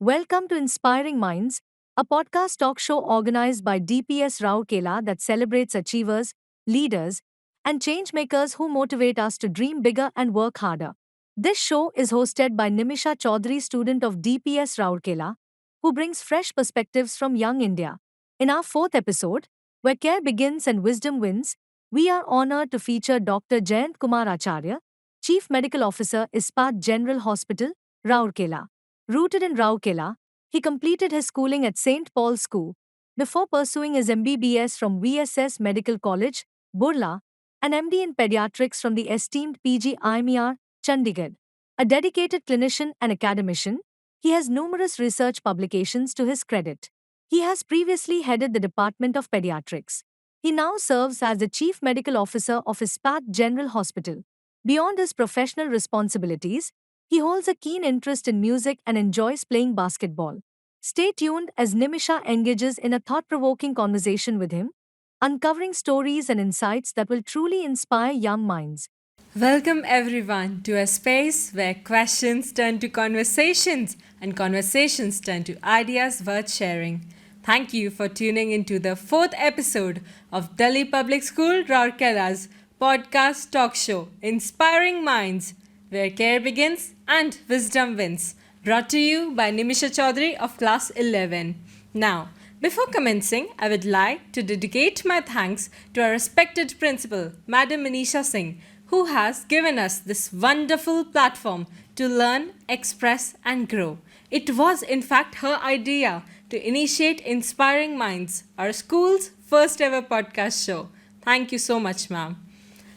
Welcome to Inspiring Minds, a podcast talk show organized by DPS Raurkela that celebrates achievers, leaders, and changemakers who motivate us to dream bigger and work harder. This show is hosted by Nimisha Chaudhary, student of DPS Raurkela, who brings fresh perspectives from young India. In our fourth episode, where care begins and wisdom wins, we are honored to feature Dr. Jayant Kumar Acharya, Chief Medical Officer, Ispat General Hospital, Raurkela. Rooted in Rourkela, he completed his schooling at St. Paul's School before pursuing his MBBS from VSS Medical College, Burla, and MD in Pediatrics from the esteemed PG IMER, Chandigarh. A dedicated clinician and academician, he has numerous research publications to his credit. He has previously headed the Department of Pediatrics. He now serves as the Chief Medical Officer of Ispat General Hospital. Beyond his professional responsibilities, he holds a keen interest in music and enjoys playing basketball. Stay tuned as Nimisha engages in a thought provoking conversation with him, uncovering stories and insights that will truly inspire young minds. Welcome everyone to a space where questions turn to conversations and conversations turn to ideas worth sharing. Thank you for tuning into the fourth episode of Delhi Public School Rourkela's podcast talk show, Inspiring Minds, where care begins and wisdom wins. Brought to you by Nimisha Chaudhary of Class 11. Now, before commencing, I would like to dedicate my thanks to our respected principal, Madam Manisha Singh, who has given us this wonderful platform to learn, express, and grow. It was, in fact, her idea to initiate Inspiring Minds, our school's first ever podcast show. Thank you so much, ma'am.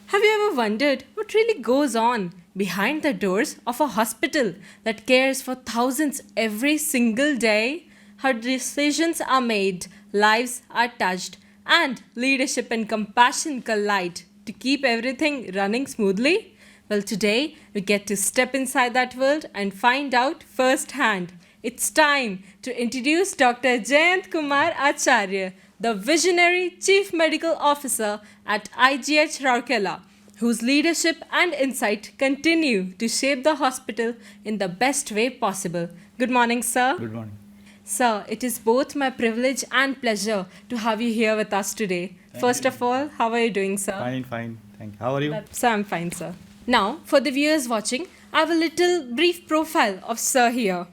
Have you ever wondered what really goes on behind the doors of a hospital that cares for thousands every single day? How decisions are made, lives are touched, and leadership and compassion collide to keep everything running smoothly? Well, today we get to step inside that world and find out firsthand. It's time to introduce Dr. Jayant Kumar Acharya, the visionary Chief Medical Officer at IGH Rourkela, whose leadership and insight continue to shape the hospital in the best way possible. Good morning, sir. Good morning. Sir, it is both my privilege and pleasure to have you here with us today. First of all, how are you doing, sir? Fine. Thank you. How are you? Sir, I'm fine, sir. Now, for the viewers watching, I have a little brief profile of Sir here.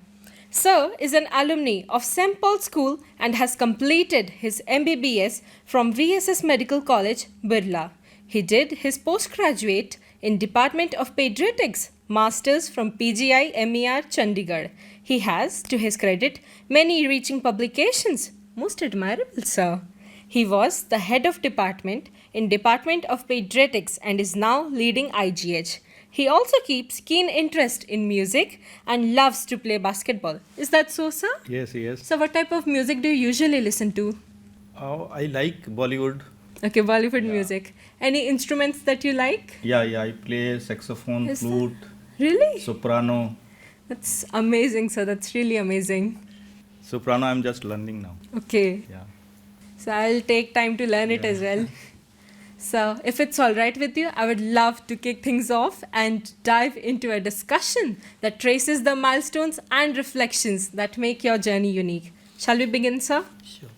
Sir is an alumni of St. Paul's School and has completed his MBBS from VSS Medical College, Birla. He did his postgraduate in Department of Pediatrics, Masters from PGI MER, Chandigarh. He has, to his credit, many reaching publications. Most admirable, sir. He was the head of department in Department of Pediatrics and is now leading IGH. He also keeps keen interest in music and loves to play basketball. Is that so, sir? Yes. So what type of music do you usually listen to? Oh, I like Bollywood. Okay, Bollywood music. Any instruments that you like? Yeah. I play saxophone, Is flute, Really? soprano. That's amazing, sir. That's really amazing. Soprano I'm just learning now. Okay. Yeah. So I'll take time to learn it as well. So, if it's all right with you, I would love to kick things off and dive into a discussion that traces the milestones and reflections that make your journey unique. Shall we begin, sir? Sure.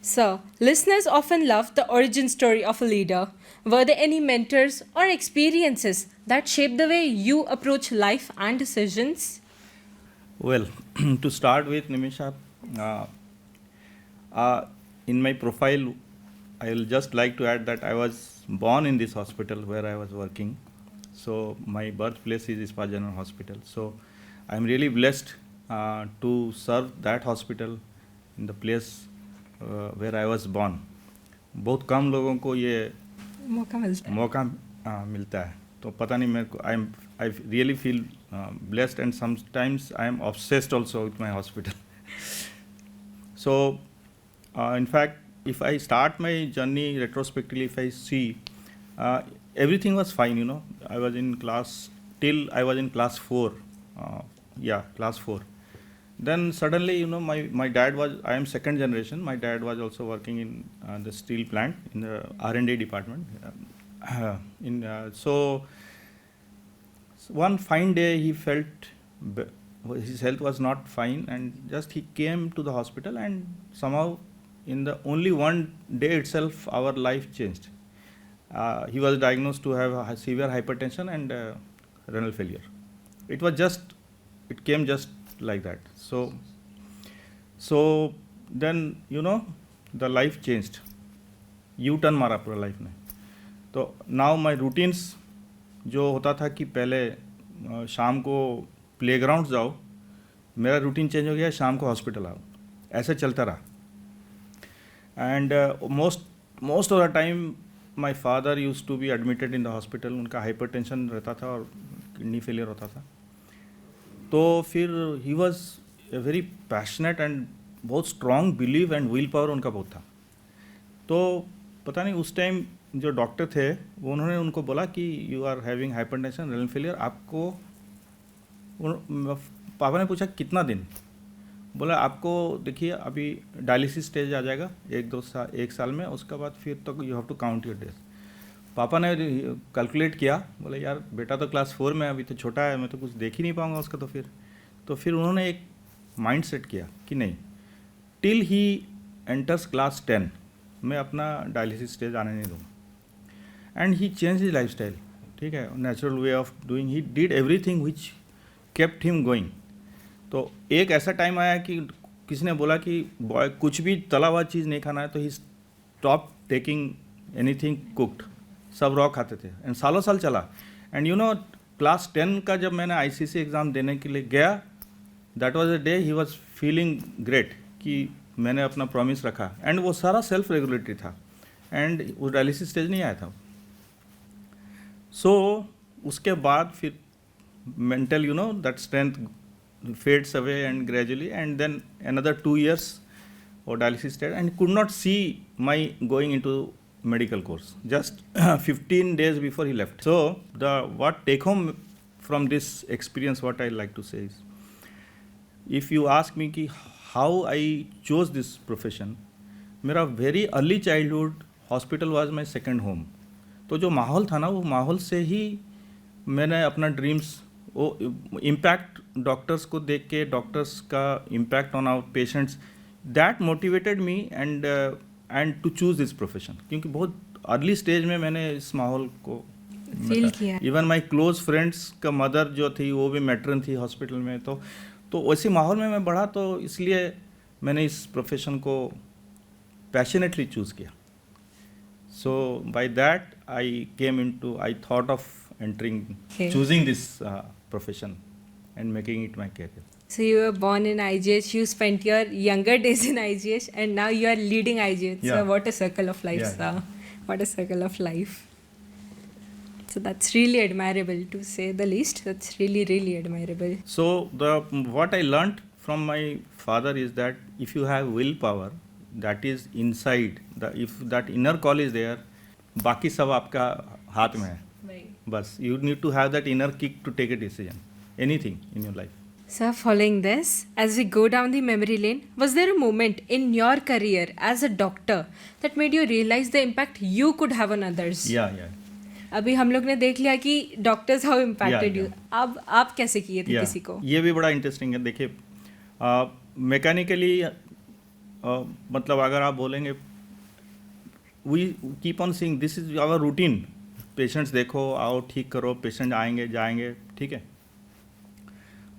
So, listeners often love the origin story of a leader. Were there any mentors or experiences that shaped the way you approach life and decisions? Well, to start with, Nimisha, in my profile, I will just like to add that I was born in this hospital where I was working. So my birthplace is Ispat General Hospital. So I am really blessed to serve that hospital in the place where I was born. बहुत कम लोगों को ये मौका मिलता है, तो पता नहीं मेरे को I really feel blessed, and sometimes I am obsessed also with my hospital. So in fact, if I start my journey retrospectively, if I see, everything was fine. I was in class 4. Class 4. Then suddenly, my dad was, I am second generation. My dad was also working in the steel plant in the R&D department. So one fine day he felt his health was not fine, and just he came to the hospital, and somehow in the only one day itself our life changed. He was diagnosed to have a severe hypertension and renal failure. It came just like that. So then the life changed. U turn मारा पूरा life में. तो now my routines जो होता था कि पहले शाम को प्लेग्राउंड जाओ, मेरा रूटीन चेंज हो गया, शाम को हॉस्पिटल आओ. ऐसे चलता रहा. And most of the time my father use to be admitted in the hospital. उनका हाइपरटेंशन रहता था और किडनी फेलियर होता था. तो फिर he was a very passionate and बहुत strong believe and will power उनका बहुत था. तो पता नहीं उस टाइम जो डॉक्टर थे वो उन्होंने उनको बोला कि you are having hypertension, renal failure, आपको पापा ने पूछा कितना दिन. बोला आपको देखिए अभी डायलिसिस स्टेज आ जाएगा 1 साल में, उसके बाद फिर तो you have to count your days. पापा ने कैलकुलेट किया, बोले यार बेटा तो क्लास 4 में, अभी तो छोटा है, मैं तो कुछ देख ही नहीं पाऊँगा उसका. तो फिर उन्होंने एक माइंड सेट किया कि नहीं, टिल ही एंटर्स क्लास 10 मैं अपना डायलिसिस स्टेज आने नहीं दूँगा. And he change his life style. ठीक है, natural way of doing, he did everything which kept him going. तो एक ऐसा टाइम आया कि किसी ने बोला कि बॉय कुछ भी तला हुआ चीज़ नहीं खाना है, तो ही स्टॉप टेकिंग एनीथिंग कुक्ड. सब रॉ खाते थे एंड सालों साल चला. एंड क्लास 10 का जब मैंने ICC एग्ज़ाम देने के लिए गया, that was a day he was feeling great कि मैंने अपना प्रॉमिस रखा. एंड वो सारा सेल्फ रेगुलेटरी था एंड वो डायलिसिस स्टेज नहीं आया था. सो उसके बाद फिर mental that strength fades away and gradually, and then another 2 years or dialysis stage, and could not see my going into medical course. Just 15 days before he left. So what take home from this experience, what I like to say is, if you ask me ki how I chose this profession, मेरा very early childhood hospital was my second home. तो जो माहौल था ना, वो माहौल से ही मैंने अपना ड्रीम्स, वो इम्पैक्ट डॉक्टर्स को देख के, डॉक्टर्स का impact on our patients, that motivated me and to choose this profession. क्योंकि बहुत अर्ली स्टेज में मैंने इस माहौल को फील किया. इवन माई क्लोज फ्रेंड्स का मदर जो थी वो भी मैट्रन थी हॉस्पिटल में. तो वैसे माहौल में मैं बढ़ा, तो इसलिए मैंने इस प्रोफेशन को पैशनेटली चूज़ किया. So by that I came into, I thought of entering, choosing this profession and making it my career. So you were born in IGH, you spent your younger days in IGH, and now you are leading IGH. Yeah. So what a circle of life, Yeah. sir. What a circle of life. So that's really admirable, to say the least. That's really, really admirable. So what I learnt from my father is that if you have willpower, that is inside, if that inner call is there, बाकी सब आपका हाथ में है. बस you need to have that inner kick to take a decision, anything in your life. Sir, following this, as we go down the memory lane, was there a moment in your career as a doctor that made you realize the impact you could have on others? Yeah. अभी हम लोग ने देख लिया कि doctors how impacted you. अब आप कैसे किए थे किसी को? ये भी बड़ा इंटरेस्टिंग है. देखिए मैकेनिकली मतलब अगर आप बोलेंगे, we keep on seeing, this is our routine. Patients देखो, आओ, ठीक करो, पेशेंट आएंगे जाएंगे, ठीक है.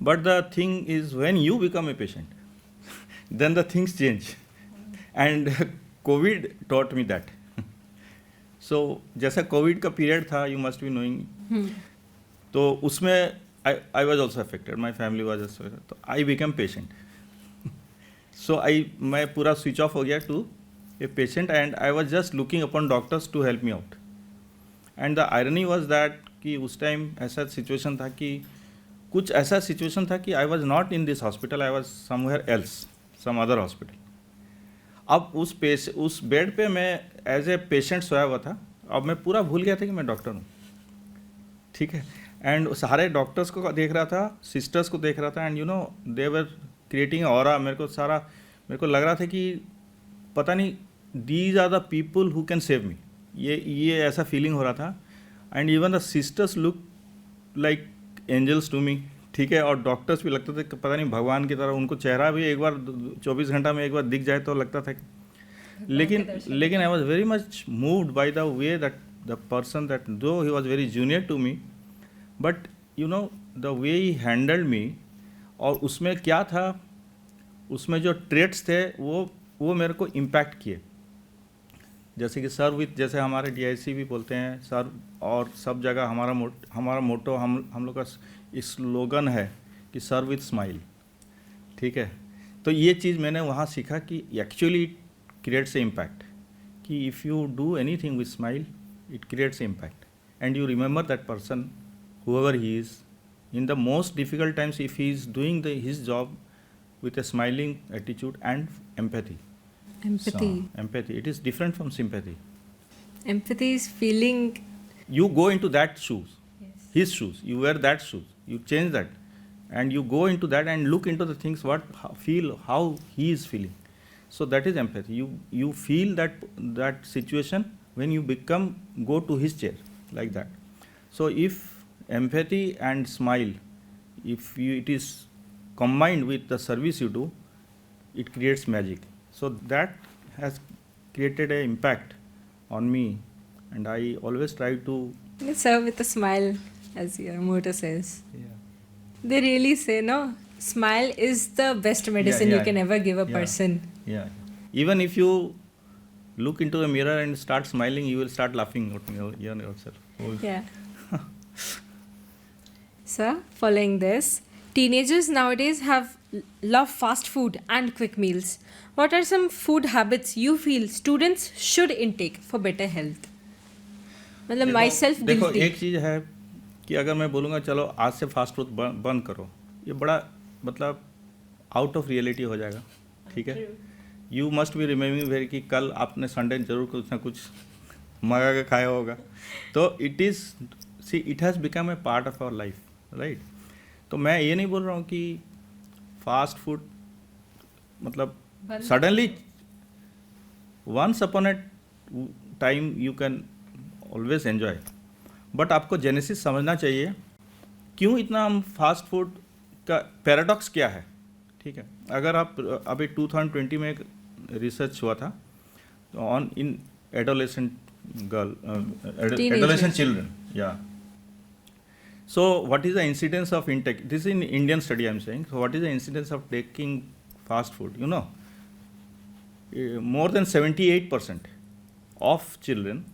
But the thing is when you become a patient, then the things change. And COVID taught me that. So जैसा कोविड का पीरियड था, यू मस्ट बी नोइंग, तो उसमें I was also affected, my family was also, तो I become patient. सो मैं पूरा switch off हो गया to a patient, and I was just looking upon doctors to help me out. And the irony was that कि उस time ऐसा situation था कि I was not in this hospital, I was somewhere else, some other hospital. अब उस bed पे मैं as a patient सोया हुआ था. अब मैं पूरा भूल गया था कि मैं डॉक्टर हूँ, ठीक है. एंड सारे डॉक्टर्स को देख रहा था, सिस्टर्स को देख रहा था, and they were creating aura. मेरे को लग रहा था कि पता नहीं, these are the people who can save me. ये ऐसा फीलिंग हो रहा था. And even the sisters look like angels to me ठीक है, और डॉक्टर्स भी लगते थे कि पता नहीं भगवान की तरह, उनको चेहरा भी एक बार 24 घंटा में एक बार दिख जाए तो लगता था लेकिन I was very much moved by the way that the person that though he was very junior to me, but you know the way he handled me, और उसमें क्या था, उसमें जो ट्रेट्स थे वो मेरे को इम्पैक्ट किए। जैसे कि सर्व विथ, जैसे हमारे DIC भी बोलते हैं सर्व, और सब जगह हमारा मोटो हम लोग का स्लोगन है कि सर्व विथ स्माइल, ठीक है। तो ये चीज़ मैंने वहाँ सीखा कि एक्चुअली इट क्रिएट्स इम्पैक्ट, कि if you do anything with smile it creates impact, and you remember that person whoever he is in the most difficult times, if he is doing his job with a smiling attitude and empathy. Empathy. So, empathy, it is different from sympathy. Empathy is feeling. You go into that shoes, Yes. his shoes, you wear that shoes, you change that, and you go into that and look into the things, feel how he is feeling. So that is empathy. You feel that situation when you go to his chair, like that. So if empathy and smile, it is combined with the service you do, it creates magic. So that has created an impact on me, and I always try to Serve with a smile, as your motto says. They really say, no, smile is the best medicine you can ever give a person. Yeah. Even if you look into the mirror and start smiling, you will start laughing at yourself. Yeah. Sir, following this, teenagers nowadays love fast food and quick meals. What are some food habits you feel students should intake for better health? मतलब myself देखो, guilty. एक चीज़ है कि अगर मैं बोलूँगा चलो आज से फास्ट फूड बंद करो, ये बड़ा मतलब आउट ऑफ रियलिटी हो जाएगा, ठीक है। You must be remembering very कि कल आपने संडे जरूर कुछ ना कुछ मंगा के खाया होगा। तो it has become a part of our life, right. तो मैं ये नहीं बोल रहा हूँ कि फास्ट फूड मतलब suddenly once upon a time you can always enjoy, but आपको जेनेसिस समझना चाहिए क्यों इतना हम फास्ट फूड का पैराडॉक्स क्या है, ठीक है। अगर आप अभी 2020 में एक रिसर्च हुआ था on in adolescent adolescent children, yeah. So what is the incidence of intake? This is in Indian study I'm saying. So what is the incidence of taking fast food? You know, more than 78% of children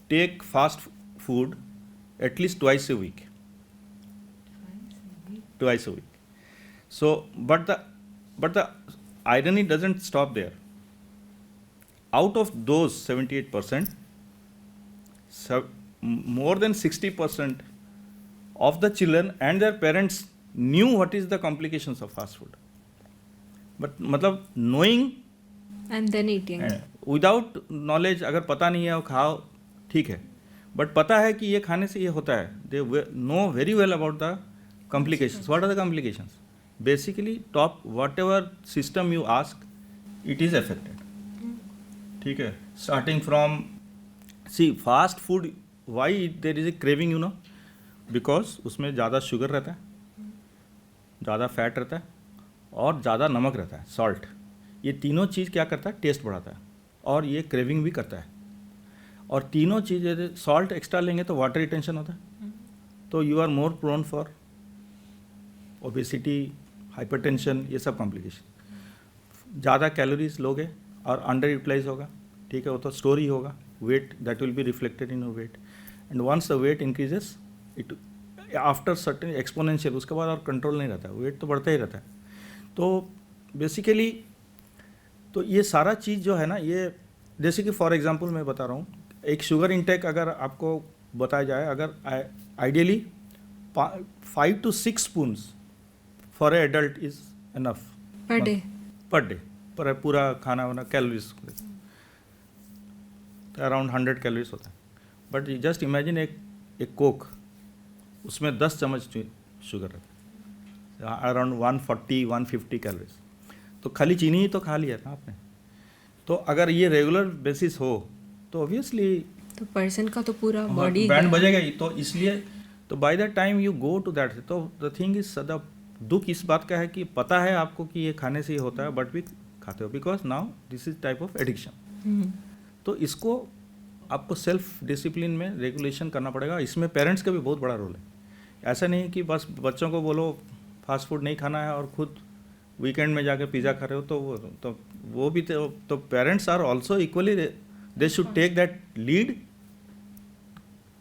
take fast food at least twice a week. Twice a week. So, but the irony doesn't stop there. Out of those 78%, more than 60% of the children and their parents knew what is the complications of fast food. But मतलब knowing and then eating. Without knowledge, अगर पता नहीं है वो खाओ ठीक है, but पता है कि ये खाने से ये होता है. They know very well about the complications. What are the complications? Basically, whatever system you ask, it is affected. ठीक है, starting from fast food, why there is a craving, you know, because उसमें ज़्यादा sugar रहता है, ज़्यादा fat रहता है और ज़्यादा नमक रहता है, सॉल्ट. ये तीनों चीज़ क्या करता है, टेस्ट बढ़ाता है और ये क्रेविंग भी करता है. और तीनों चीज़, सॉल्ट एक्स्ट्रा लेंगे तो वाटर रिटेंशन होता है, तो you are more prone for obesity, hypertension, ये सब कॉम्प्लिकेशन. ज़्यादा कैलोरीज लोगे और अंडर यूटिलाइज होगा, ठीक है, वो तो स्टोर ही होगा. Weight that will be reflected in your weight, and once the weight increases it after certain exponential, उसके बाद और कंट्रोल नहीं रहता है, वेट तो बढ़ता ही रहता है. तो बेसिकली तो ये सारा चीज़ जो है ना, ये जैसे कि फॉर एग्जांपल मैं बता रहा हूँ, एक शुगर इंटेक अगर आपको बताया जाए, अगर ideally 5 to 6 spoons for a adult is enough per day पर पूरा खाना वाना कैलोरीज अराउंड 100 कैलोरीज होता है. बट जस्ट इमेजिन एक कोक, उसमें 10 चम्मच शुगर रहता है, अराउंड 140-150 कैलोरीज. तो खाली चीनी ही तो खा लिया था आपने. तो अगर ये रेगुलर बेसिस हो तो ऑब्वियसली तो पर्सन का तो पूरा बॉडी बैंड बजेगा ही. तो इसलिए तो by the time you go to that, तो द थिंग इज, द दुख इस बात का है कि पता है आपको कि ये खाने से ही होता है, बट भी खाते हो, because now this is type of addiction. तो इसको आपको सेल्फ डिसिप्लिन में रेगुलेशन करना पड़ेगा. इसमें पेरेंट्स का भी बहुत बड़ा रोल है. ऐसा नहीं है कि बस बच्चों को बोलो फास्ट फूड नहीं खाना है और खुद वीकेंड में जाके पिज़्ज़ा खा रहे हो, तो वो भी तो parents are also equally, they should take that lead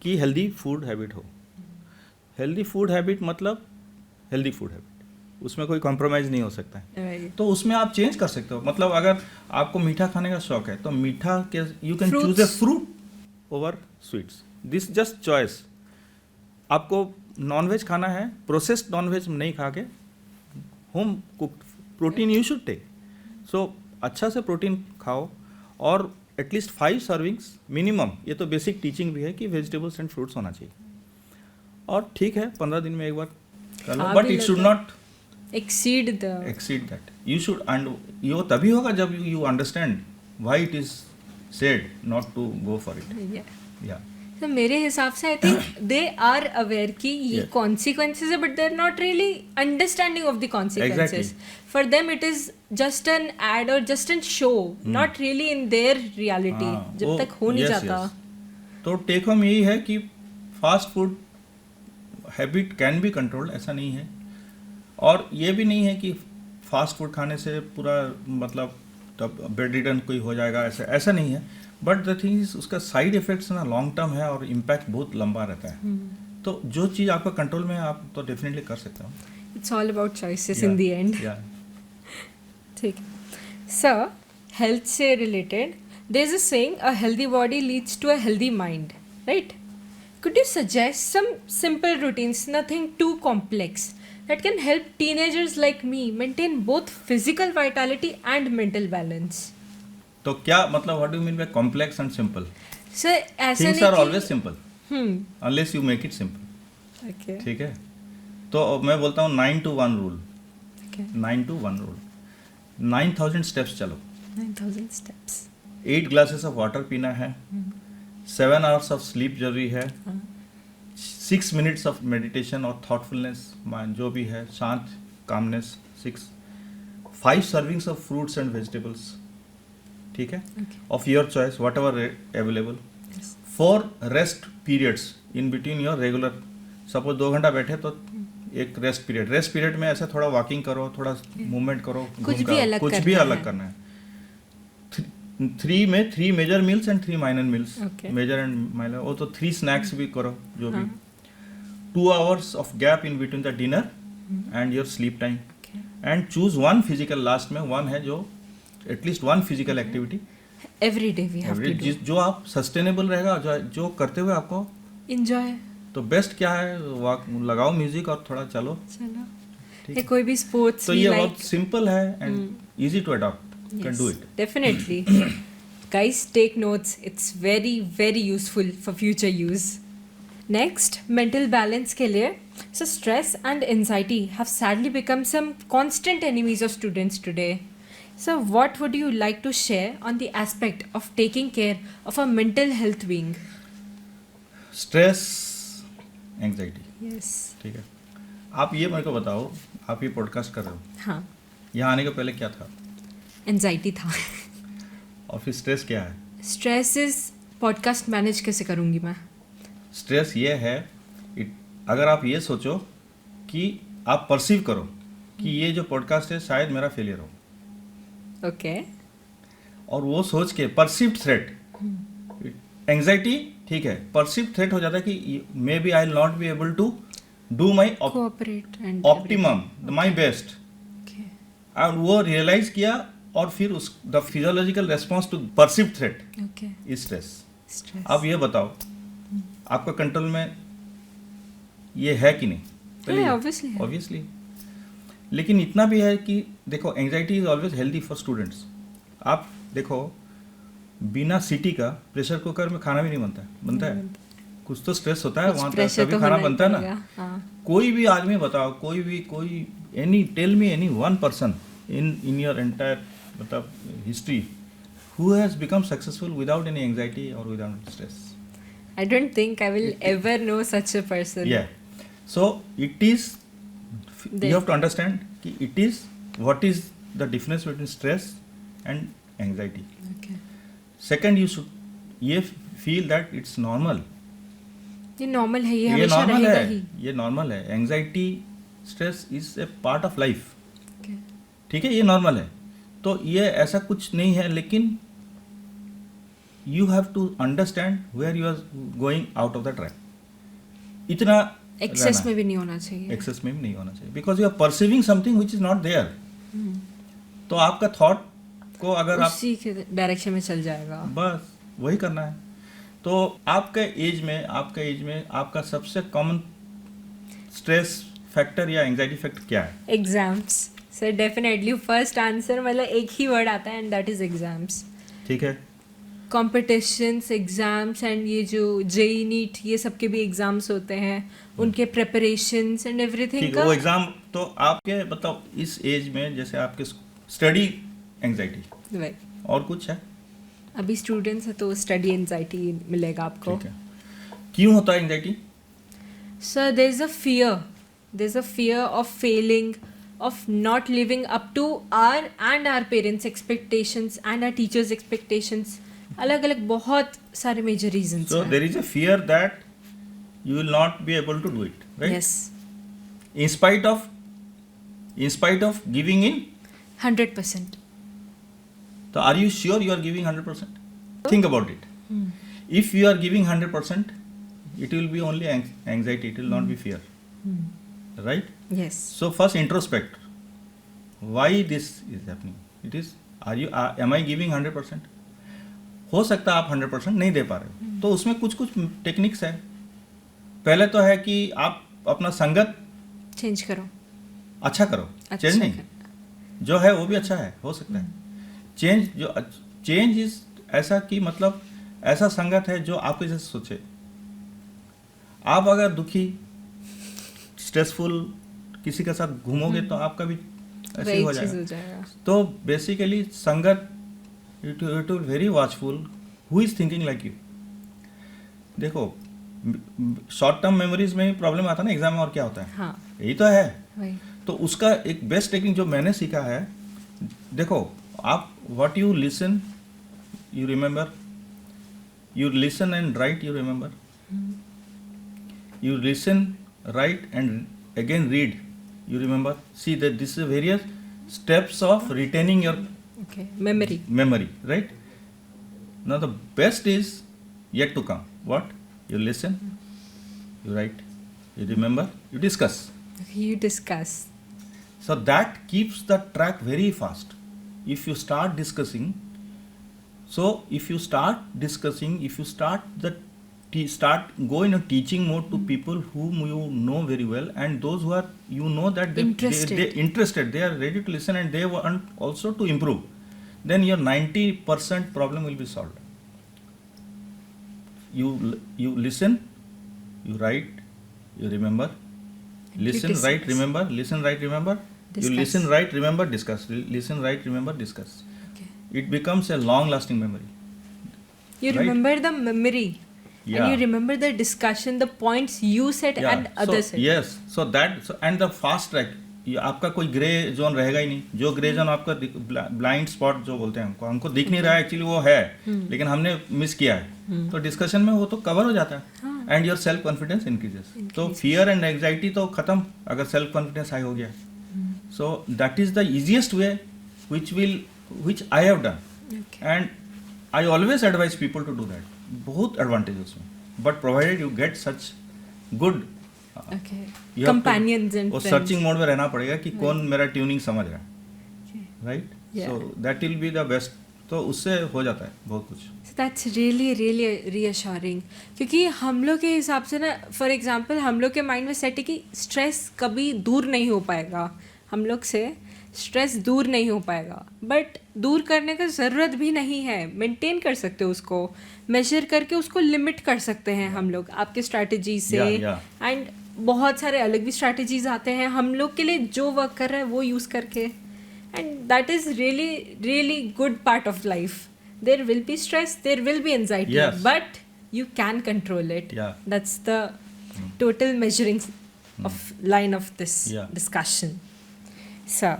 कि हेल्दी फूड हैबिट हो. हेल्दी फूड हैबिट मतलब हेल्दी फूड हैबिट, उसमें कोई कॉम्प्रोमाइज़ नहीं हो सकता है. तो उसमें आप चेंज कर सकते हो. मतलब अगर आपको मीठा खाने का शौक है तो मीठा के you can choose a fruit over sweets. This just choice. आपको नॉनवेज खाना है, प्रोसेस्ड नॉनवेज नहीं खा के home cooked protein you should take. So अच्छा से प्रोटीन खाओ और एटलीस्ट 5 सर्विंग्स मिनिमम. ये तो बेसिक टीचिंग भी है कि वेजिटेबल्स एंड फ्रूट्स होना चाहिए. और ठीक है 15 दिन में एक बार कर लो, but it should not exceed that. You should, and ये तभी होगा जब you understand why it is said not to go for it. या तो मेरे हिसाब से I think they are aware कि ये कॉन्सिक्वेंसेज है, but they are not really understanding of the consequences. For them it is just an ad और just an show, not really in their reality. जब तक हो नहीं जाता. तो टेक होम यही है कि fast food habit can be controlled. ऐसा नहीं है. और ये भी नहीं है कि फास्ट फूड खाने से पूरा मतलब तब बेड रिडन कोई हो जाएगा, ऐसा नहीं है. बट द थिंग इज उसका साइड इफेक्ट्स ना लॉन्ग टर्म है और इम्पैक्ट बहुत लंबा रहता है. तो जो चीज़ आपका कंट्रोल में है आप तो डेफिनेटली कर सकते हो. It's all about choices in the end. ठीक है सर. हेल्थ से related there is a saying, a healthy body leads to a healthy mind, right? Could you suggest some simple routines, nothing too complex, that can help teenagers like me maintain both physical vitality and mental balance? तो क्या मतलब, what do you mean by complex and simple? Sir ऐसा things नहीं are कि always simple unless you make it simple. Okay ठीक है. तो मैं बोलता हूँ 9 to 1 rule. Okay 9 to 1 rule. 9000 steps चलो. 9000 steps. 8 ग्लासेस ऑफ वाटर पीना है. 7 hours ऑफ स्लीप जरूरी है. 6 minutes ऑफ मेडिटेशन और थॉटफुलनेस, जो भी है शांत calmness. 5 servings of fruits and vegetables. ठीक है, of your choice what ever available. 4 rest periods in between your regular. Suppose 2 घंटा बैठे तो एक रेस्ट पीरियड. रेस्ट पीरियड में ऐसा थोड़ा वॉकिंग करो, थोड़ा मूवमेंट करो, कुछ भी अलग करना है. 3 में 3 major meals and 3 minor meals. Major and minor, वो तो 3 स्नैक्स भी करो जो भी. 2 hours of gap in between the dinner and your sleep time. And choose 1 physical, last में 1 है जो at least 1 physical activity every day we have to do, जो आप सस्टेनेबल रहेगा, जो करते हुए आपको एंजॉय. तो बेस्ट क्या है, वॉक लगाओ म्यूजिक और थोड़ा चलो. ये कोई भी स्पोर्ट्स. तो ये बहुत सिंपल है and easy to adopt. Can do it. Definitely. Guys, take notes. It's very, very useful for future use. Next, mental balance के लिए. So stress and anxiety have sadly become some constant enemies of students today. So what would you like to share on the aspect of taking care of a mental health being? Stress, anxiety. Yes. ठीक है. आप ये मेरे को बताओ, आप ये podcast कर रहे हो. हाँ. यहाँ आने के पहले क्या था? एंजाइटी था. और फिर स्ट्रेस क्या है? स्ट्रेस इज पॉडकास्ट मैनेज कैसे करूँगी मैं. स्ट्रेस ये है, अगर आप ये सोचो कि आप परसीव करो कि ये जो पॉडकास्ट है शायद मेरा फेलियर हो. ओके. और वो सोच के परसीव्ड थ्रेट, एंजाइटी ठीक है, परसीव्ड थ्रेट हो जाता है कि maybe I will not be able to do my optimum, my best. और वो रियलाइज किया और फिर उस the physiological response to perceived threat is stress. अब ये बताओ आपका कंट्रोल में ये है कि नहीं? ऑब्वियसली. लेकिन इतना भी है कि देखो, anxiety is always healthy for students. आप देखो, बिना सीटी का प्रेशर कुकर में खाना भी नहीं बनता है. कुछ तो स्ट्रेस होता है वहाँ तभी खाना बनता है ना. कोई भी आदमी बताओ, कोई any tell me any one person in your entire मतलब history who has become successful without any anxiety or without stress? I don't think I will ever know such a person. Yeah. So it is, They- you have to understand कि it is what is the difference between stress and anxiety. Okay. Second, you should ये feel that it's normal. ये normal है, ये ये हमेशा normal रहेगा है, ही. ये नॉर्मल है. Anxiety stress is a part of life. Okay. ठीक है, ये नॉर्मल है. तो ये ऐसा कुछ नहीं है, लेकिन you have to understand where you are going out of the track. इतना एक्सेस में भी नहीं होना चाहिए. एक्सेस में भी नहीं होना चाहिए, because you are perceiving something which is not there. तो आपका थॉट को अगर आप उसी के डायरेक्शन में चल जाएगा. बस वही करना है. तो आपके एज में आपका सबसे कॉमन स्ट्रेस फैक्टर या एंजाइटी फैक्टर क्या है? Exams. Sir definitely first answer मतलब एक ही वर्ड आता है, एंड दैट इज एग्जाम्स. ठीक है. कॉम्पिटिशन्स, एग्जाम्स, एंड ये जो जेई नीट ये सब के भी एग्जाम्स होते हैं, उनके प्रिपरेशंस एंड एवरीथिंग ठीक का. है, वो एग्जाम तो आपके मतलब इस एज में जैसे आपके स्टडी एंजाइटी Right. और कुछ है? अभी स्टूडेंट्स है तो स्टडी एंजाइटी मिलेगा आपको. ठीक है. क्यों होता है anxiety? Sir there is a fear of failing, of not living up to our and our parents' expectations and our teachers' expectations. अलग अलग बहुत सारे major reasons So हैं. there is a fear that you will not be able to do it, right? Yes, In spite of giving in. 100%. So are you sure you are giving 100%? Think about it. If you are giving 100%, it will be only anxiety. It will not be fear, right? Yes. So first introspect. Why this is happening? It is, am I giving 100%? हो सकता है आप 100% नहीं दे पा रहे हो, तो उसमें कुछ टेक्निक्स है. पहले तो है कि आप अपना संगत चेंज करो. अच्छा करो. अच्छा चेंज नहीं, जो है वो भी अच्छा है, हो सकता है. चेंज इज ऐसा कि मतलब ऐसा संगत है जो आपके जैसे सोचे. आप अगर दुखी, स्ट्रेसफुल किसी के साथ घूमोगे तो आपका भी ऐसे ही वही हो चीज हो जाएगा. जाएगा. तो बेसिकली संगत, it will very watchful who is thinking like you. देखो शॉर्ट टर्म मेमोरीज में प्रॉब्लम आता है ना एग्जाम में, और क्या होता है? हाँ, यही तो है. वही. तो उसका एक बेस्ट टेक्निक जो मैंने सीखा है, देखो आप what you listen you remember, you listen and right you remember, you listen, write and again read, you remember. See that this is various steps of retaining your Okay. Memory. Right? Now the best is yet to come. What? You listen, you write, you remember, you discuss. You discuss. So that keeps the track very fast. If you start discussing, if you start go in a teaching mode to people whom you know very well, and those who are, you know that they interested, they are ready to listen and they want also to improve, then your 90% problem will be solved. You listen, you write, you remember, listen, write, remember, listen, write, remember, Discuss. you listen, write, remember, discuss, listen, write, remember, discuss. Okay. It becomes a long lasting memory. You Right? remember the memory. Yeah. And you remember the discussion, the points you said and others said. Yes, and the fast track, आपका कोई grey zone रहेगा ही नहीं. जो grey zone आपका blind spot जो बोलते हैं, हमको दिख नहीं रहा है एक्चुअली, वो है लेकिन हमने मिस किया है, तो डिस्कशन में वो तो कवर हो जाता है. And your self confidence increases. तो फियर एंड एंजाइटी तो खत्म अगर सेल्फ कॉन्फिडेंस हाई हो गया. So that is the easiest way which I have done. Okay. And I always advise people to do that. बहुत एडवांटेज उसमें, but provided you get such good companions and और searching mode में रहना पड़ेगा कि कौन मेरा ट्यूनिंग समझ रहा है, right? So that will be the best. तो उससे हो जाता है बहुत कुछ. दैट्स रियली रीअश्योरिंग, क्योंकि हम लोग के हिसाब से ना, फॉर एग्जांपल हम लोग के माइंड में सेट है कि स्ट्रेस कभी दूर नहीं हो पाएगा, हम लोग से स्ट्रेस दूर नहीं हो पाएगा. बट दूर करने का ज़रूरत भी नहीं है, मेंटेन कर सकते हो उसको, मेजर करके उसको लिमिट कर सकते हैं हम लोग आपके स्ट्रैटेजी से. एंड बहुत सारे अलग भी स्ट्रैटेजीज आते हैं हम लोग के लिए, जो वर्क कर रहा है वो यूज़ करके. And that is really good part of life. There will be stress, there will be anxiety, but you can control it. Yeah. That's the total measuring of line of this Yeah. discussion. So,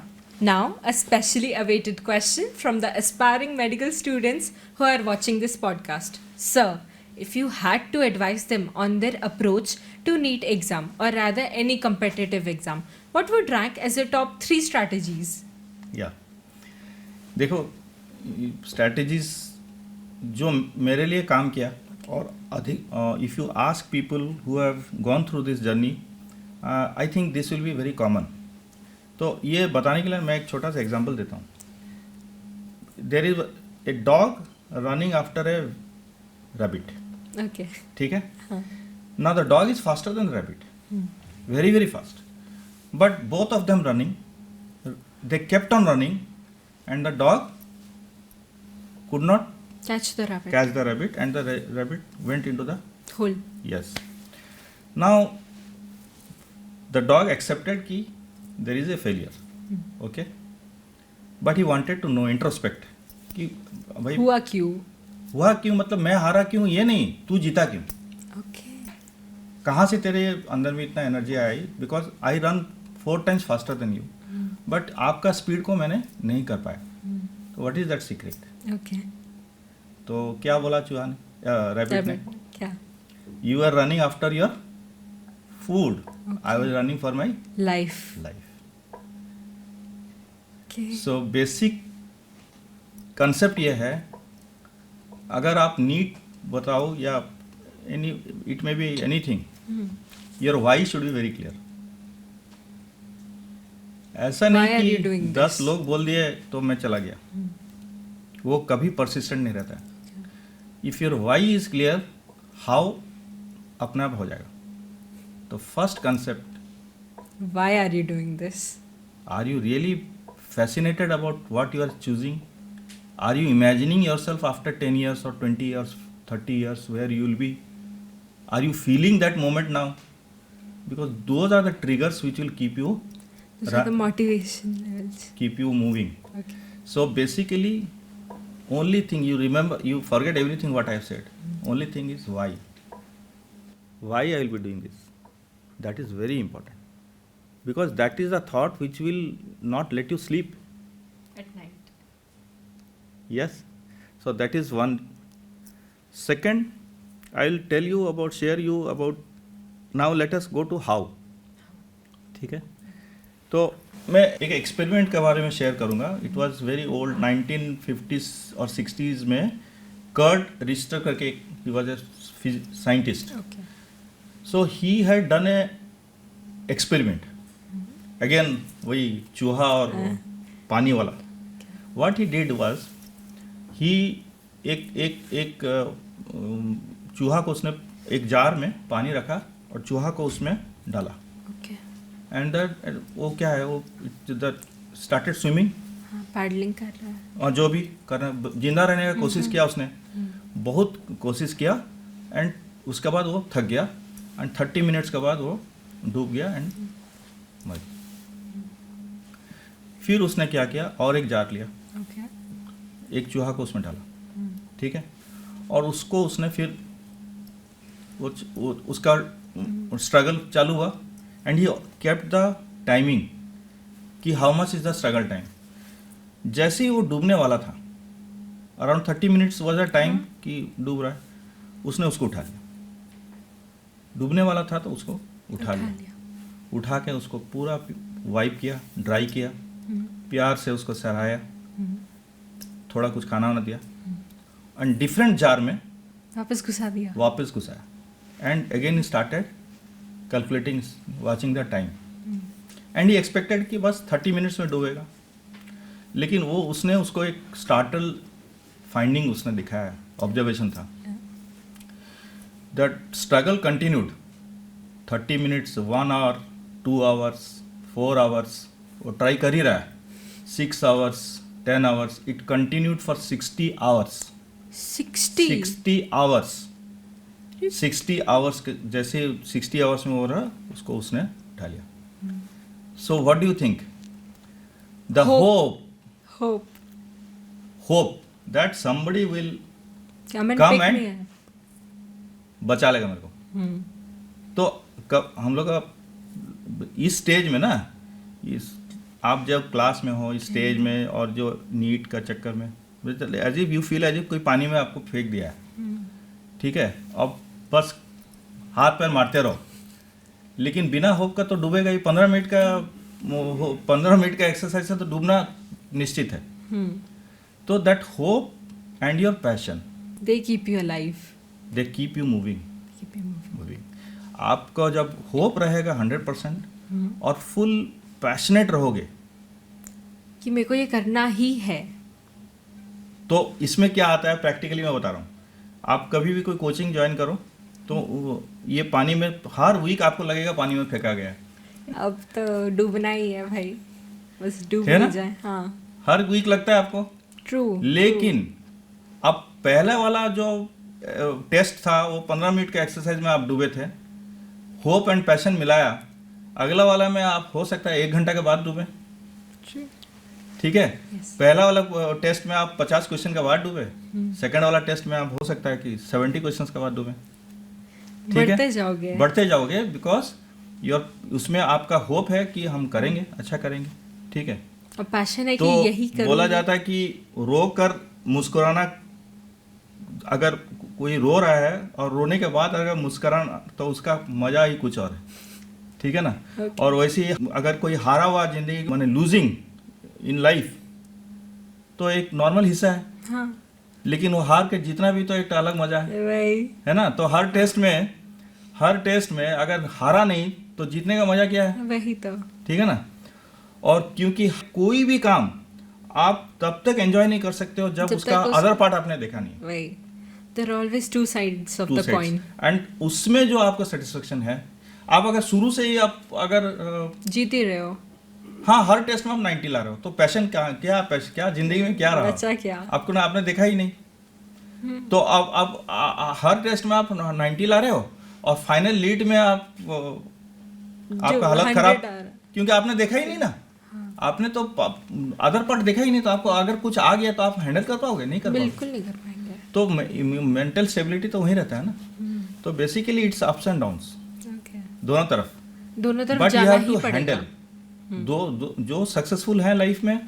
now a specially awaited question from the aspiring medical students who are watching this podcast. Sir, if you had to advise them on their approach to NEET exam or rather any competitive exam, what would rank as your top 3 strategies? या देखो strategies जो मेरे लिए काम किया और अधिक if you ask people who have gone through this journey I think this will be very common. तो ये बताने के लिए मैं एक छोटा सा एग्जांपल देता हूँ. There is a dog running after a rabbit. Okay. ठीक है. Now the dog is faster than rabbit, very very fast, but both of them running, they kept on running and the dog could not Catch the rabbit. catch the rabbit and the rabbit went into the Hole. yes. Now the dog accepted ki there is a failure, okay, but he wanted to know, introspect कि भाई हुआ क्यों? हुआ क्यों, मतलब मैं हारा क्यों ये नहीं, तू जीता क्यों, Okay. कहाँ से तेरे अंदर में इतना energy I. Because I run 4 times faster than you, but आपका स्पीड को मैंने नहीं कर पाया. तो what is that secret. Okay. तो क्या बोला चूहा ने, रैबिट ने, Rabbit. क्या? You are running after your food, I was running for my Life. Life. Okay. So basic concept ये है, अगर आप नीट बताओ या any, it may be anything, your why should be very clear. ऐसा Why are you नहीं doing कि this? 10 लोग बोल दिए तो मैं चला गया. वो कभी परसिस्टेंट नहीं रहता है. If your why is clear, how अपने आप हो जाएगा. तो first concept, Why are you doing this? Are you really fascinated about what you are choosing? Are you imagining yourself after 10 years or 20 years, 30 years, where you will be? Are you feeling that moment now? Because those are the triggers which will keep you Those are the motivation levels. keep you moving. Okay. So basically, only thing you remember, you forget everything what I have said. Only thing is why. Why I will be doing this? That is very important. Because that is a thought which will not let you sleep. At night. Yes. So that is one. Second, I will tell you about, share you about, now let us go to how. ठीक है. तो मैं एक experiment के बारे में share करूंगा. It was very old, 1950s और 60s में कर्ट रिस्टर करके, he was a scientist. Okay. So he had done A experiment, again वही चूहा और पानी वाला. व्हाट ही डिड वाज, ही एक चूहा को उसने एक जार में पानी रखा और चूहा को उसमें डाला. Okay. एंड वो क्या है, वो स्टार्टेड स्विमिंग, हाँ, paddling कर रहा है. और जो भी करना, जिंदा रहने का कोशिश किया उसने, बहुत कोशिश किया, एंड उसके बाद वो थक गया, एंड 30 मिनट्स के बाद वो डूब गया एंड मर गया. फिर उसने क्या किया, और एक जार लिया, Okay. एक चूहा को उसमें डाला, ठीक है, और उसको उसने फिर वो उसका स्ट्रगल चालू हुआ, and he kept the timing कि how much is the struggle time. जैसे ही वो डूबने वाला था, around 30 minutes was the time कि डूब रहा है, उसने उसको उठा लिया. डूबने वाला था तो उसको उठा लिया, उठा के उसको पूरा वाइप किया, ड्राई किया, प्यार से उसको सराहाया, थोड़ा कुछ खाना वाना दिया, एंड डिफरेंट जार में वापस घुसा दिया. वापस घुसाया, and again started calculating, watching the time, and he expected कि बस 30 मिनट्स में डूबेगा. लेकिन वो उसने उसको एक स्टार्टल फाइंडिंग उसने दिखाया, ऑब्जर्वेशन था. That struggle continued 30 minutes, 1 hour, 2 hours, 4 hours, वो ट्राई कर ही रहा है, 6 hours, 10 hours, it continued for 60 hours. 60 hours, 60 hours जैसे 60 आवर्स में हो रहा, उसको उसने उठा लिया. So what do you think, the Hope. hope that somebody will Come and Come pick and- me up. बचा लेगा मेरे को। तो हम लोग का इस स्टेज में ना, इस आप जब क्लास में हो इस स्टेज में, और जो नीट का चक्कर में as if you feel as if कोई पानी में आपको फेंक दिया है, ठीक है, अब बस हाथ पैर मारते रहो, लेकिन बिना होप का तो डूबेगा ही। 15 मिनट का एक्सरसाइज से तो डूबना निश्चित है। तो that hope and your passion, they keep you alive. They keep you moving. Keep you moving. आपका जब होप रहेगा 100% और फुल पैशनेट रहोगे, कि मेरे को ये करना ही है। तो इसमें क्या आता है प्रैक्टिकली मैं बता रहा हूँ। आप कभी भी कोई कोचिंग ज्वाइन करो तो ये पानी में हर वीक आपको लगेगा पानी में फेंका गया है। अब तो डूबना ही है भाई, बस डूब है ना? ही जाए। हाँ, हर वीक लगता है आपको, ट्रू। लेकिन अब पहला वाला जो टेस्ट था वो 15 मिनट के एक्सरसाइज में आप डूबे थे, होप एंड पैशन मिलाया। अगला वाला में आप हो सकता है 1 घंटा के बाद डूबे, ठीक है। पहला वाला टेस्ट में आप 50 क्वेश्चन के बाद डूबे, सेकंड वाला टेस्ट में आप हो सकता है कि 70 क्वेश्चन के बाद डूबे, ठीक है। बढ़ते जाओगे बिकॉज योर उसमें आपका होप है कि हम करेंगे, अच्छा करेंगे, ठीक है। और पैशन है तो कि यही करूंगी। बोला जाता है कि रो कर मुस्कुराना, अगर कोई रो रहा है और रोने के बाद अगर मुस्कुराना तो उसका मजा ही कुछ और है, ठीक है ना। और वैसे ही अगर कोई हारा हुआ जिंदगी माने लूजिंग इन लाइफ तो एक नॉर्मल हिस्सा है। हाँ, लेकिन वो हार के जितना भी तो एक अलग मजा वही है ना। तो हर टेस्ट में अगर हारा नहीं तो जीतने का मजा क्या है, वही तो। ठीक है ना। और क्योंकि कोई भी काम आप तब तक एंजॉय नहीं कर सकते हो जब उसका अदर पार्ट आपने देखा नहीं। वही, there are always two sides of to the coin. And उसमें जो आपको सेटिस्फेक्शन है, आप अगर शुरू से ही आप अगर जीत ही रहे हो, हाँ हर टेस्ट में आप 90 ला रहे हो, तो पैशन क्या जिंदगी में क्या रहा, बचा क्या? आपने देखा ही नहीं। तो अब हर टेस्ट में आप 90 ला रहे हो और फाइनल लीड में आपका हालत खराब, क्योंकि आपने देखा ही नहीं ना। आपने तो अदर पार्ट देखा ही नहीं, तो आपको अगर कुछ आ गया तो आप हैंडल कर पाओगे, नहीं कर पाओगे, बिल्कुल नहीं कर पाएंगे। तो मेंटल स्टेबिलिटी तो वहीं रहता है ना। तो basically it's ups and downs, दोनों तरफ but you have to handle. जो सक्सेसफुल हैं लाइफ में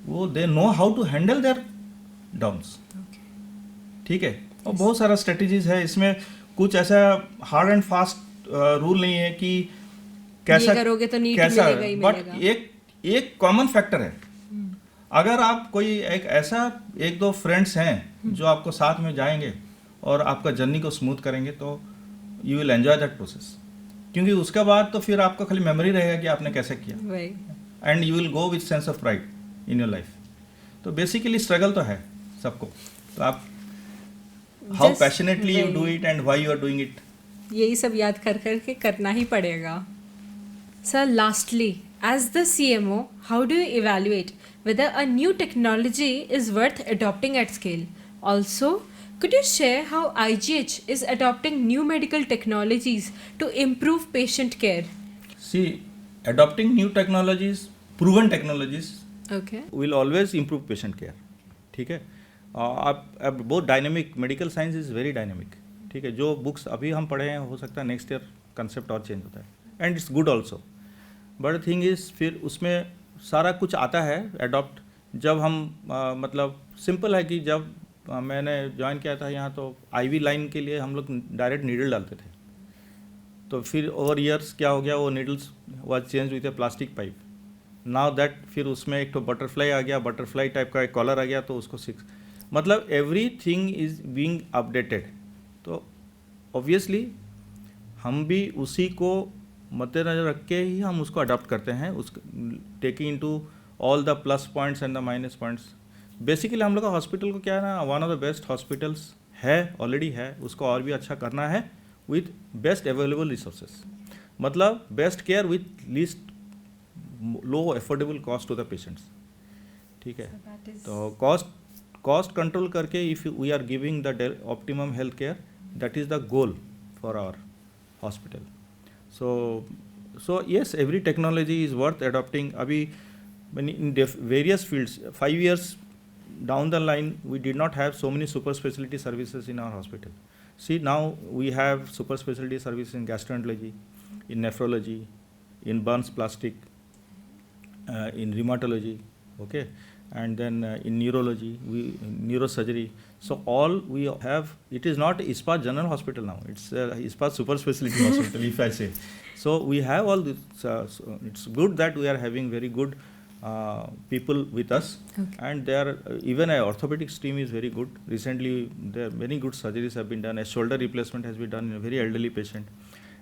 वो they know how to handle their downs, ठीक है। और बहुत सारा स्ट्रेटजीज है इसमें, कुछ ऐसा हार्ड एंड फास्ट रूल नहीं है कि कैसा करोगे तो नीट कैसा, मिलेगा ही बट मिलेगा। एक कॉमन फैक्टर है। अगर आप कोई एक ऐसा 1-2 फ्रेंड्स हैं जो आपको साथ में जाएंगे और आपका जर्नी को स्मूथ करेंगे तो you will enjoy that process, क्योंकि उसके बाद तो फिर आपको खाली मेमोरी रहेगा कि आपने कैसे किया, and you will go with sense of pride in your life. तो बेसिकली स्ट्रगल तो है सबको, तो आप how passionately you do it and why you are doing it, यही सब याद कर करके करना ही पड़ेगा। Sir, lastly, as the CMO, how do you evaluate whether a new technology is worth adopting at scale? Also, could you share how IGH is adopting new medical technologies to improve patient care? See, adopting new technologies, proven technologies, Okay. will always improve patient care, ठीक है। अब बहुत dynamic, medical science is very dynamic, ठीक है। जो books अभी हम पढ़े हैं हो सकता है नेक्स्ट ईयर कंसेप्ट और चेंज होता है, and it's good also. But thing is फिर उसमें सारा कुछ आता है एडॉप्ट जब हम मतलब सिंपल है कि जब मैंने ज्वाइन किया था यहाँ तो आईवी लाइन के लिए हम लोग डायरेक्ट नीडल डालते थे, तो फिर ओवर ईयर्स क्या हो गया, वो needles was change with A plastic pipe. Now that फिर उसमें एक तो बटरफ्लाई आ गया, बटरफ्लाई टाइप का एक कॉलर आ गया, तो उसको मतलब every thing is being updated. तो ऑब्वियसली हम भी उसी को मद्देनजर रख के ही हम उसको अडॉप्ट करते हैं, उस taking into all the plus points and the minus points. Basically हम लोग का हॉस्पिटल को क्या है ना, one of the best hospitals है, ऑलरेडी है, उसको और भी अच्छा करना है विथ बेस्ट अवेलेबल रिसोर्सेज, मतलब best care with least low affordable cost to the patients, ठीक है। तो कॉस्ट कंट्रोल करके if we are giving the optimum health care, that is the goal for our hospital. So yes, every technology is worth adopting. Abhi in various fields, 5 years down the line, we did not have so many super specialty services in our hospital. See, now we have super specialty services in gastroenterology, in nephrology, in burns plastic, in rheumatology, okay, and then in neurology, neurosurgery. So all we have, it is not Ispat General Hospital now, it's Ispat Super Specialty Hospital, if I say. So we have all this, so it's good that we are having very good people with us, and there are, even our orthopedics team is very good. Recently, there many good surgeries have been done. A shoulder replacement has been done in a very elderly patient,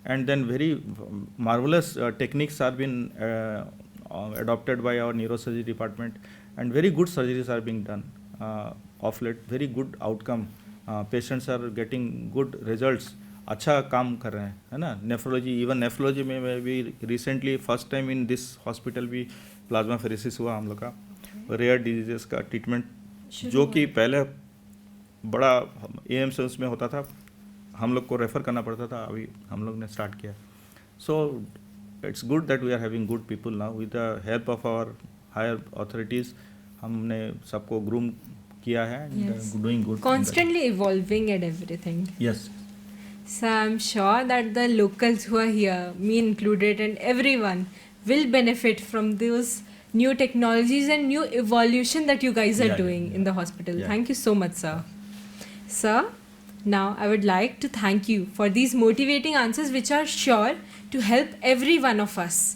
and then very marvelous techniques are been adopted by our neurosurgery department, and very good surgeries are being done of late. Very good outcome. Patients are getting good results. अच्छा काम कर रहे हैं, है ना. Nephrology, even nephrology में मैं भी recently first time in this hospital भी प्लाज्मा फेरेसिस हुआ हम लोग का, रेयर डिजीजेस का ट्रीटमेंट, जो कि पहले बड़ा एम्स में होता था, हम लोग को रेफ़र करना पड़ता था, अभी हम लोग ने स्टार्ट किया. So it's good that we are having good people now with the help of our higher authorities. हमने सबको ग्रूम किया है and doing good, Constantly evolving and everything. Yes. So I'm sure that the locals who are here, me included, and everyone will benefit from those new technologies and new evolution that you guys are doing in the hospital. Yeah. Thank you so much, sir. Sir, now I would like to thank you for these motivating answers which are sure to help every one of us.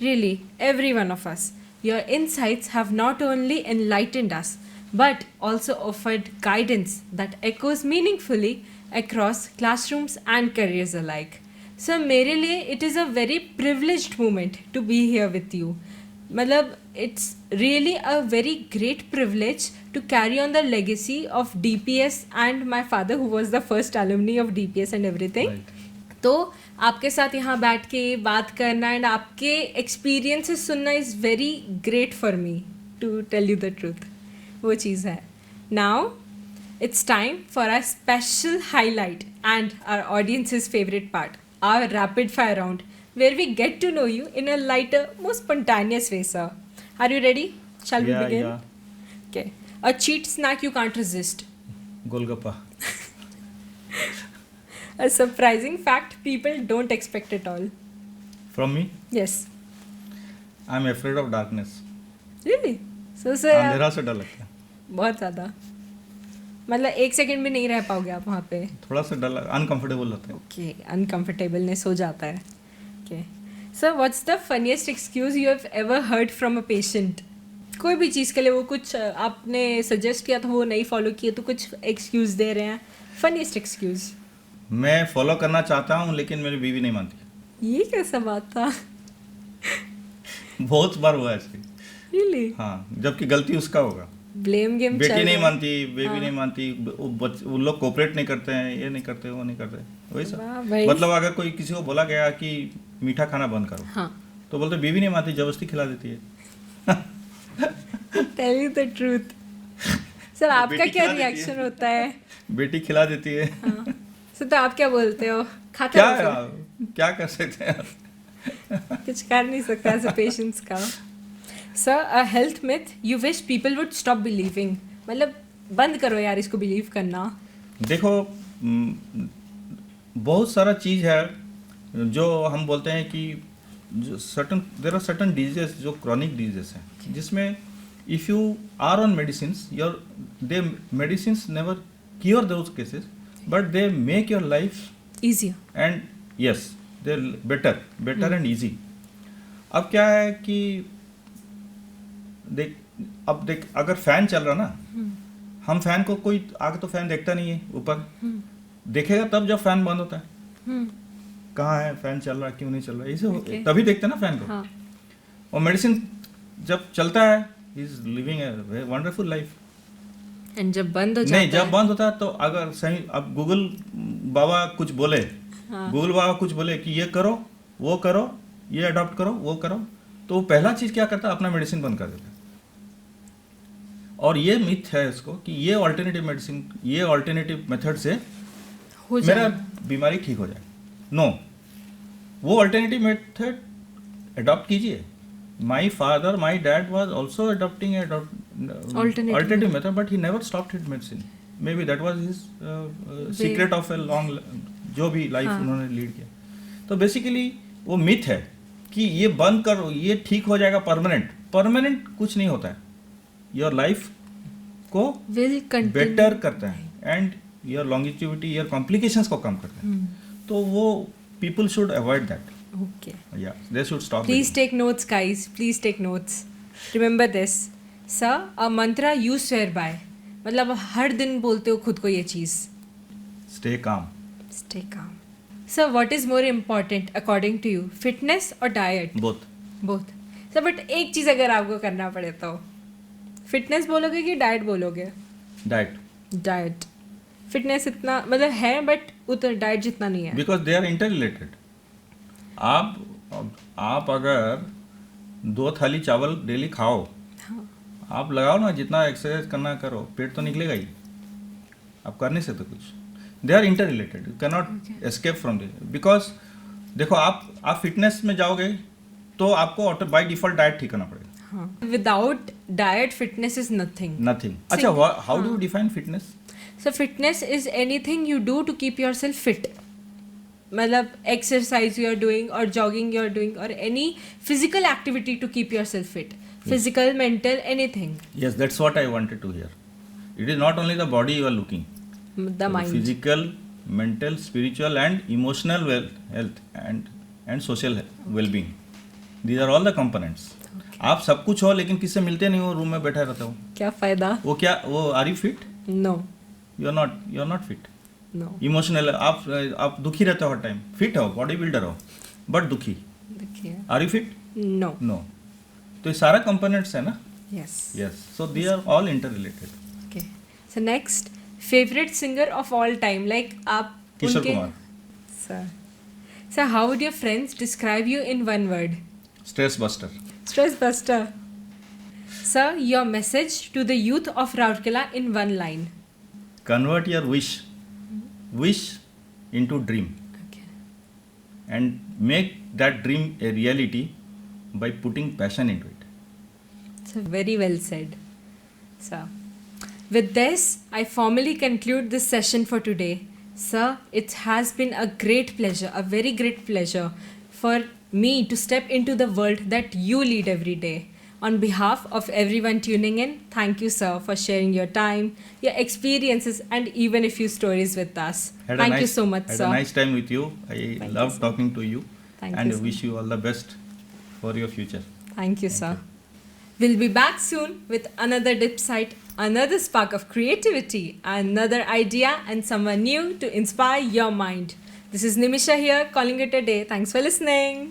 Really, every one of us. Your insights have not only enlightened us, but also offered guidance that echoes meaningfully across classrooms and careers alike. So मेरे लिए it is a very privileged moment to be here with you. मतलब it's really a very great privilege to carry on the legacy of DPS and my father who was the first alumni of DPS and everything. Right. तो आपके साथ यहाँ बैठ के बात करना and आपके एक्सपीरियंसेस सुनना is very great for me, to tell you the truth. वो चीज़ है. Now it's time for our special highlight and our audience's favorite part, our rapid fire round, where we get to know you in a lighter, more spontaneous way, sir. Are you ready? Shall we begin? Yeah. Okay. A cheat snack you can't resist. Golgappa. A surprising fact people don't expect at all. From me, Yes. I'm afraid of darkness. Really? So, sir, अंधेरा से डर लगता है. बहुत ज़्यादा. मतलब एक second भी नहीं रह पाओगे आप वहाँ पे. थोड़ा सा डर अनकंफर्टेबल होता है. ओके, अनकंफर्टेबलनेस हो जाता है. Okay sir, what's the funniest excuse you have ever heard from a patient? कोई भी चीज़ के लिए वो कुछ आपने सजेस्ट किया था वो नहीं फॉलो किया तो कुछ एक्सक्यूज दे रहे हैं. Funniest excuse. मैं फॉलो करना चाहता हूँ लेकिन मेरी बीवी नहीं मानती. ये कैसा बात था? बहुत बार हुआ ऐसे. रियली? हाँ, जबकि गलती उसका होगा. Blame game. बेटी नहीं मानती, बेबी नहीं मानती, वो लोग कोऑपरेट नहीं करते हैं, ये नहीं करते, वो नहीं करते, वही सब. मतलब अगर कोई किसी को बोला गया कि मीठा खाना बंद करो, हाँ, तो बोलते बीवी नहीं मानती, जबरदस्ती खिला देती है. Tell you the truth. Sir आपका बेटी क्या खिला देती रिएक्शन है. होता है? बेटी खिला देती है. हाँ. सर तो आप क्या बोलते हो? खाते क्या हो फिर? क्या कर सकते हैं. कुछ कर नहीं सकता ऐसे पेशेंट्स का. Sir, a health myth you wish people would stop believing. मतलब बंद करो यार इसको बिलीव करना. देखो, बहुत सारा चीज़ है जो हम बोलते हैं कि देर आर सर्टन डिजीजेस जो क्रॉनिक डिजीजेस हैं, जिसमें if you are on medicines, your they medicines never cure those cases, but they make your life easier and yes they better and easy. अब क्या है कि देख अगर फैन चल रहा ना, हम फैन को कोई आगे तो फैन देखता नहीं है, ऊपर देखेगा तब जब फैन बंद होता है. कहाँ है फैन, चल रहा है, क्यों नहीं चल रहा है, इसे तभी देखते हैं ना फैन को. हाँ. और मेडिसिन जब चलता है, is living a wonderful life. And जब बंद हो जाता नहीं, जब बंद होता है तो अगर सही, अब गूगल बाबा कुछ बोले, गूगल बाबा कुछ बोले कि ये करो, वो करो, ये अडॉप्ट करो, वो करो, तो वो पहला चीज क्या करता है, अपना मेडिसिन बंद कर देता है. और ये मिथ है इसको कि ये ऑल्टरनेटिव मेडिसिन, ये ऑल्टरनेटिव मेथड से हो मेरा जाए. बीमारी ठीक हो जाए. नो, वो ऑल्टरनेटिव मेथड अडॉप्ट कीजिए. My father, my dad was also adopting Alternative alternative method, but he never stopped his medicine. May be that was his secret of a long, जो भी लाइफ उन्होंने लीड किया. तो basically वो myth है कि ये बंद करो ये ठीक हो जाएगा परमानेंट कुछ नहीं होता है. योर लाइफ को Will continue. बेटर करता है and your longevity your complications को कम करता है. तो वो people should avoid that. Okay. या they should stop. Please take notes, guys. Please take notes. Remember this. Sir, a mantra you swear by. मतलब हर दिन बोलते हो खुद को ये चीज़. Stay calm. Stay calm. Sir, what is more important according to you? Fitness or diet? Both. Both. Sir, but एक चीज़ अगर आपको करना पड़े तो फिटनेस बोलोगे कि डाइट बोलोगे? डाइट. डाइट. फिटनेस इतना मतलब है बट उतना डाइट जितना नहीं है. Because they are interrelated. आप अगर 2 थाली चावल डेली खाओ, आप लगाओ ना जितना एक्सरसाइज करना करो, पेट तो निकलेगा ही. आप कर नहीं सकते कुछ. They are interrelated. You can not escape from this. Because देखो आप फिटनेस में जाओगे तो आपको बाय डिफॉल्ट डाइट ठीक करना पड़ेगा. Without diet fitness is nothing. Nothing. अच्छा, how do you define fitness? So fitness is anything you do to keep yourself fit. मतलब exercise you are doing or jogging you are doing or any physical activity to keep yourself fit. Physical, mental, anything. Yes, that's what I wanted to hear. It is not only the body you are looking. The mind. Physical, mental, spiritual and emotional health and social well-being. These are all the components. Okay. आप सब कुछ हो लेकिन किससे मिलते नहीं हो, room में बैठा रहता हो. क्या फायदा? वो are you fit? No. You are not fit. No. Emotional आप दुखी रहते हो हर टाइम. फिट हो, बॉडी बिल्डर हो, बट दुखी. देखिए. Are you fit? No. No. तो ये सारा कंपोनेंट्स है ना. Yes. Yes. So they are all interrelated. Okay. So next, favorite singer of all time. Like आप किशोर उनके. Kumar. Sir. Sir, how would your friends describe you in one word? Stress buster. Stress buster. Sir, your message to the youth of Rourkela in one line. Convert your wish into dream Okay. and make that dream a reality by putting passion into it. So very well said. So, with this, I formally conclude this session for today. Sir, it has been a great pleasure, a very great pleasure for me to step into the world that you lead every day. On behalf of everyone tuning in, thank you, sir, for sharing your time, your experiences, and even a few stories with us. Thank you so much, had sir. a nice time with you. I Thank love you, sir. talking to you Thank and you, sir. wish you all the best for your future. Thank you, sir. We'll be back soon with another dip site, another spark of creativity, another idea, and someone new to inspire your mind. This is Nimisha here, calling it a day. Thanks for listening.